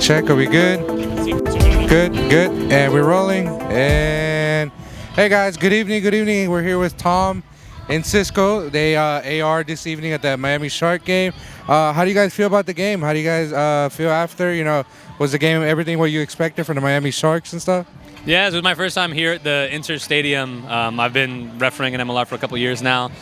Check, are we good? Good, good. And we're rolling. And hey guys, good evening, good evening. We're here with Tom and Cisco. They AR this evening at the Miami Shark game. How do you guys feel about the game? How do you guys feel after? You know, was the game everything what you expected from the Miami Sharks and stuff? Yeah, it was my first time here at the Inter Stadium. I've been refereeing in MLR for a couple years now.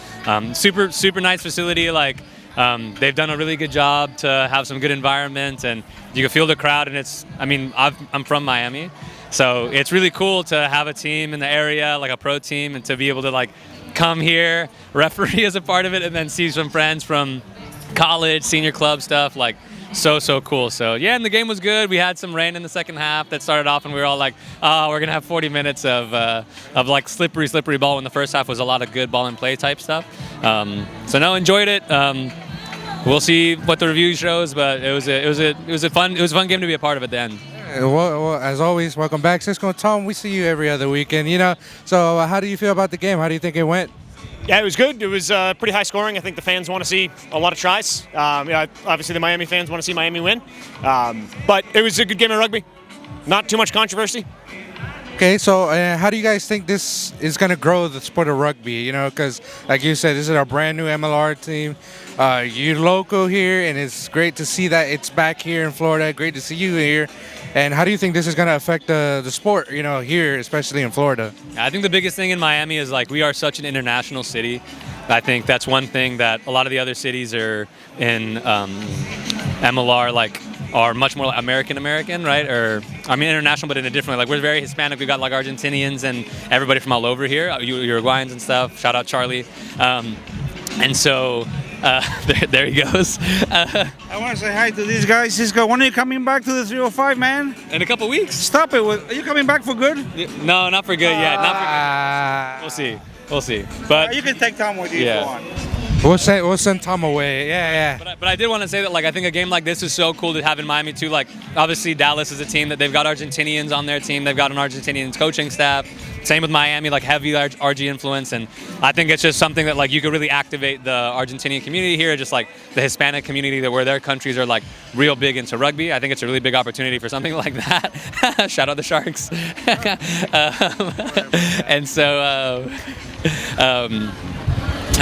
Super nice facility. Like they've done a really good job to have some good environment, and you can feel the crowd. And it's, I mean, I'm from Miami, so it's really cool to have a team in the area, like a pro team, and to be able to like come here, referee as a part of it, and then see some friends from college, senior club stuff. Like, so cool. So yeah, and the game was good. We had some rain in the second half that started off, and we were all like, oh, we're gonna have 40 minutes of like slippery ball. When the first half was a lot of good ball and play type stuff. So no, enjoyed it. We'll see what the review shows, but it was a fun game to be a part of at the end. Well, as always, welcome back, Cisco and Tom. We see you every other weekend, you know. So how do you feel about the game? How do you think it went? Yeah, it was good. It was pretty high scoring. I think the fans want to see a lot of tries. Yeah, obviously, the Miami fans want to see Miami win. But it was a good game of rugby. Not too much controversy. Okay, so how do you guys think this is going to grow the sport of rugby? You know, because like you said, this is our brand new MLR team. You're local here, and it's great to see that it's back here in Florida. Great to see you here. And how do you think this is going to affect the sport, you know, here, especially in Florida? I think the biggest thing in Miami is like we are such an international city. I think that's one thing that a lot of the other cities are in MLR like are much more like American, right? Or I mean international, but in a different way. Like we're very Hispanic. We got like Argentinians and everybody from all over here, Uruguayans and stuff. Shout out Charlie. And so there he goes. I want to say hi to these guys. Cisco, when are you coming back to the 305, man? In a couple weeks. Stop it. Are you coming back for good? No, not for good yet. Not for good. We'll see. But you can take Tom with you if you want. We'll send Tom away. Yeah. But I did want to say that like I think a game like this is so cool to have in Miami too. Like obviously Dallas is a team that they've got Argentinians on their team. They've got an Argentinian coaching staff. Same with Miami, like heavy RG influence, and I think it's just something that like you could really activate the Argentinian community here, just like the Hispanic community that where their countries are like real big into rugby. I think it's a really big opportunity for something like that. Shout out the Sharks. And so.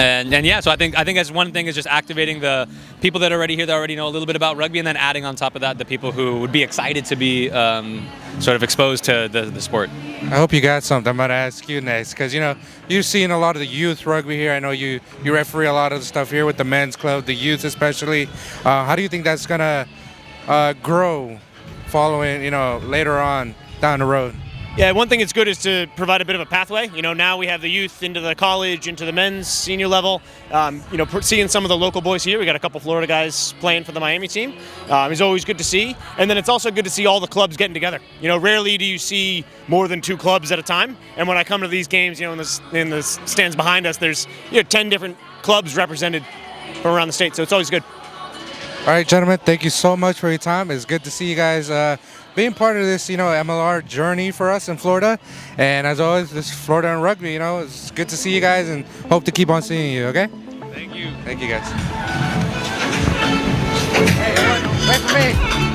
And yeah, so I think as one thing is just activating the people that are already here that already know a little bit about rugby, and then adding on top of that the people who would be excited to be sort of exposed to the sport. I hope you got something. I'm going to ask you next because, you know, you've seen a lot of the youth rugby here. I know you referee a lot of the stuff here with the men's club, the youth especially. How do you think that's going to grow following, you know, later on down the road? Yeah, one thing that's good is to provide a bit of a pathway. You know, now we have the youth into the college, into the men's senior level. You know, seeing some of the local boys here. We got a couple Florida guys playing for the Miami team. It's always good to see. And then it's also good to see all the clubs getting together. You know, rarely do you see more than 2 clubs at a time. And when I come to these games, you know, in the stands behind us, there's 10 different clubs represented from around the state. So it's always good. All right, gentlemen, thank you so much for your time. It's good to see you guys being part of this, you know, MLR journey for us in Florida. And as always, this is Florida and Rugby, you know, it's good to see you guys and hope to keep on seeing you, okay? Thank you. Thank you, guys. Hey, wait for me.